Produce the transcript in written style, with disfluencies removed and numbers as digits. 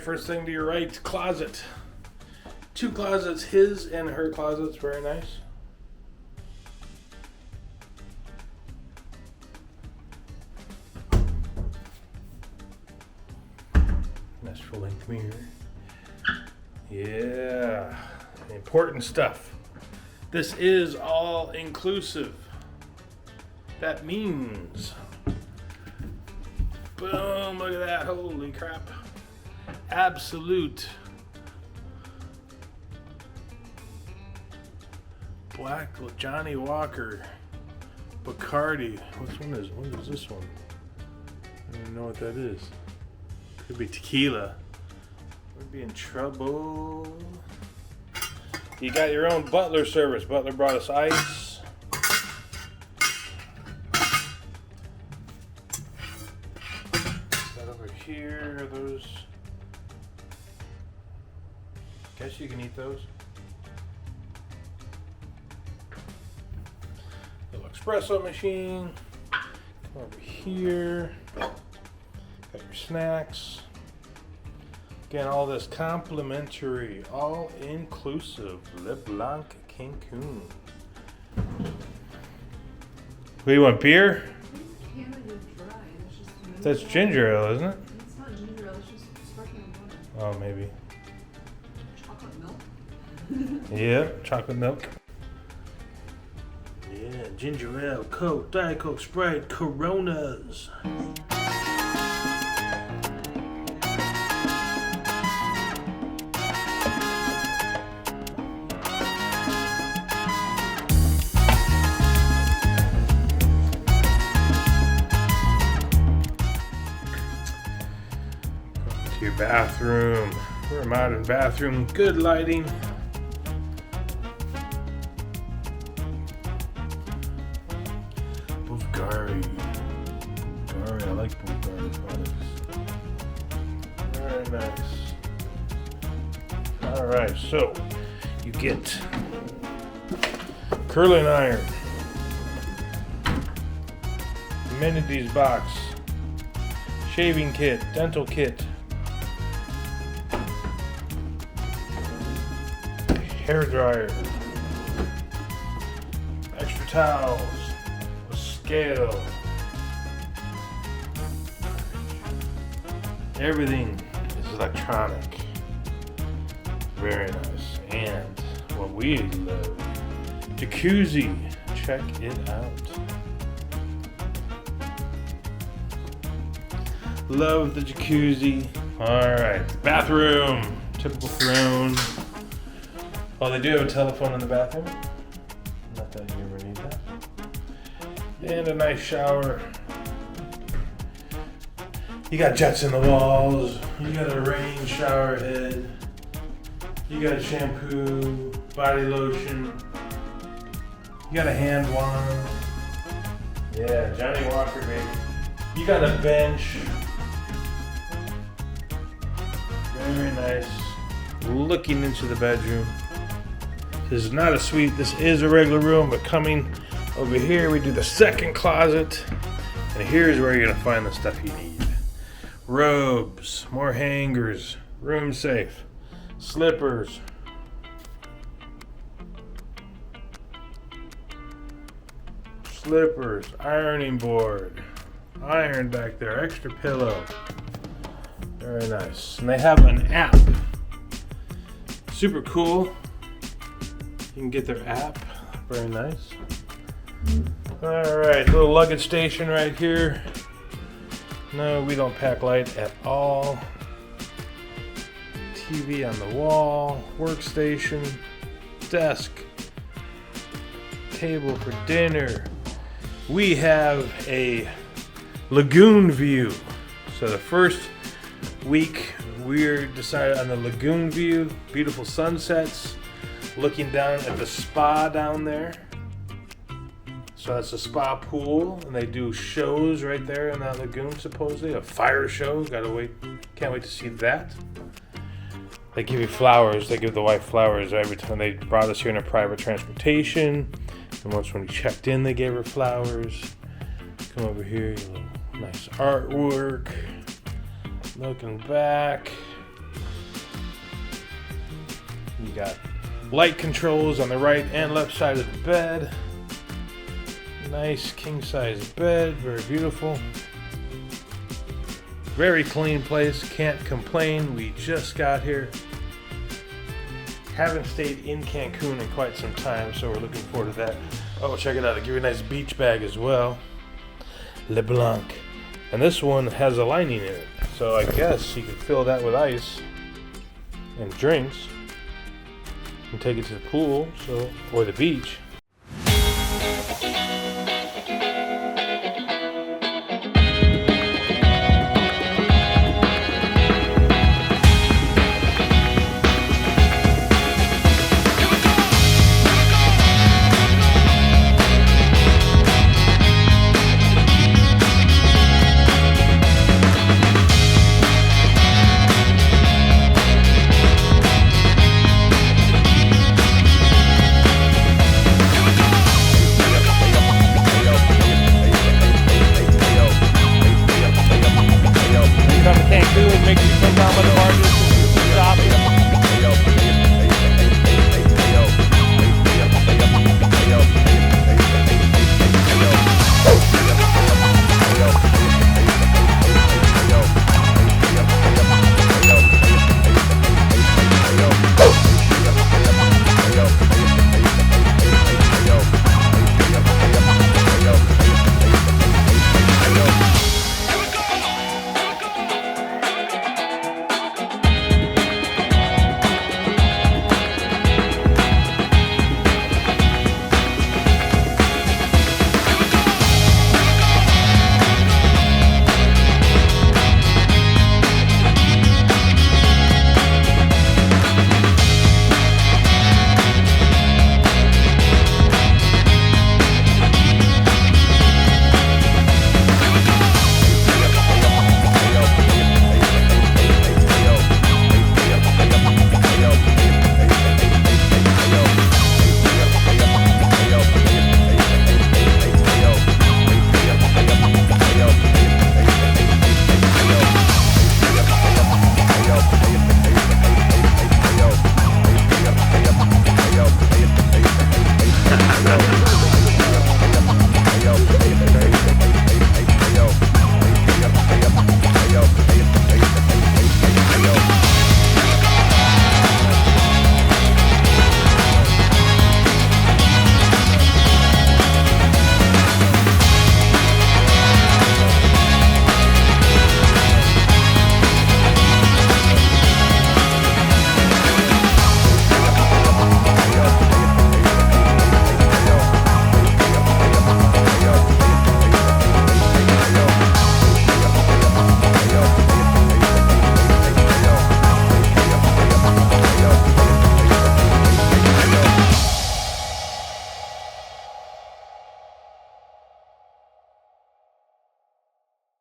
first thing to your right, closet. 2 closets, his and her closets, very nice. Nice full-length mirror. Yeah, important stuff. This is all inclusive. That means, boom, look at that, holy crap. Absolute black Johnny Walker Bacardi. What is this one? I don't even know what that is. Could be tequila. We'd be in trouble. You got your own butler service. Butler brought us ice. That over here, are those? Guess you can eat those. Little espresso machine. Come over here. Got your snacks. Again, all this complimentary, all inclusive Le Blanc Cancun. What do you want, beer? Canada Dry. It's just That's ginger ale, isn't it? It's not ginger ale, it's just sparkling water. Oh, maybe. Chocolate milk? Yeah, chocolate milk. Yeah, ginger ale, Coke, Diet Coke, Sprite, Coronas. To your bathroom. We're a modern bathroom, good lighting. Bulgari. I like Bulgari products. Very nice. Alright, so you get curling iron, amenities box, shaving kit, dental kit, hair dryer, extra towels, a scale. Everything is electronic. Very nice. And what we love, jacuzzi. Check it out. Love the jacuzzi. Alright, bathroom. Typical throne. Oh, they do have a telephone in the bathroom. Not that you ever need that. And a nice shower. You got jets in the walls. You got a rain shower head. You got a shampoo, body lotion. You got a hand wand. Yeah, Johnny Walker, baby. You got a bench. Very nice. Looking into the bedroom. This is not a suite, this is a regular room, but coming over here, we do the second closet. And here's where you're gonna find the stuff you need. Robes, more hangers, room safe, slippers. Slippers, ironing board, iron back there, extra pillow. Very nice. And they have an app. Super cool. You can get their app. Very nice. Alright, little luggage station right here. No, we don't pack light at all. TV on the wall, workstation, desk, table for dinner. We have a lagoon view. So the first week we're decided on the lagoon view, beautiful sunsets, looking down at the spa down there. So that's a spa pool, and they do shows right there in that lagoon, supposedly. A fire show, can't wait to see that. They give you flowers, they give the wife flowers every time. They brought us here in a private transportation, and once when we checked in, they gave her flowers. Come over here, nice artwork. Looking back, You got light controls on the right and left side of the bed. Nice king size bed, very beautiful. Very clean place, can't complain. We just got here. Haven't stayed in Cancun in quite some time, so we're looking forward to that. Oh, check it out, I'll give you a nice beach bag as well. Le Blanc. And this one has a lining in it, so I guess you could fill that with ice and drinks and take it to the pool, or the beach. Cancun, make sure you come down by the bar.